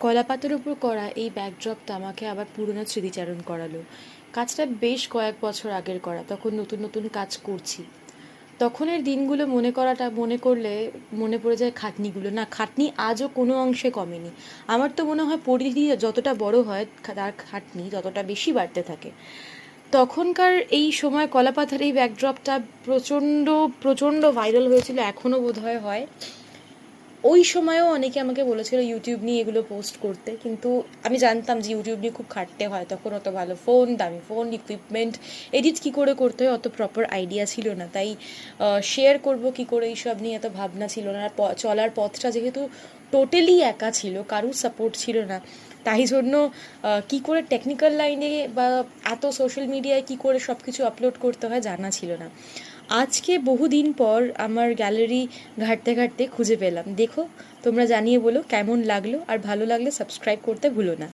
কলাপাতার উপর করা এই ব্যাকড্রপটা আমাকে আবার পুরনো স্মৃতিচারণ করালো। কাজটা বেশ কয়েক বছর আগের করা, তখন নতুন নতুন কাজ করছি। তখনের দিনগুলো মনে করলে মনে পড়ে যায় খাটনিগুলো। না, খাটনি আজও কোনো অংশে কমেনি। আমার তো মনে হয় পরিধি যতটা বড় হয় তার খাটনি ততটা বেশি বাড়তে থাকে। তখনকার এই সময় কলাপাতার এই ব্যাকড্রপটা প্রচণ্ড প্রচণ্ড ভাইরাল হয়েছিল, এখনও বোধহয় হয়। ওই সময়েও অনেকে আমাকে বলেছিল ইউটিউব নিয়ে এগুলো পোস্ট করতে, কিন্তু আমি জানতাম যে ইউটিউব নিয়ে খুব খাটতে হয়। তখন অত ভালো ফোন, দামি ফোন, ইকুইপমেন্ট, এডিট কী করে করতে হয় অত প্রপার আইডিয়া ছিল না। তাই শেয়ার করব কী করে এইসব নিয়ে এত ভাবনা ছিল না। আর চলার পথটা যেহেতু টোটালি একা ছিল, কারুর সাপোর্ট ছিল না, তাই জন্য কী করে টেকনিক্যাল লাইনে বা এত সোশ্যাল মিডিয়ায় কী করে সব কিছু আপলোড করতে হয় জানা ছিল না। আজকে বহুদিন পর আমার গ্যালারি ঘাঁটতে ঘাঁটতে খুঁজে পেলাম। দেখো, তোমরা জানিয়ে বলো কেমন লাগলো, আর ভালো লাগলে সাবস্ক্রাইব করতে ভুলো না।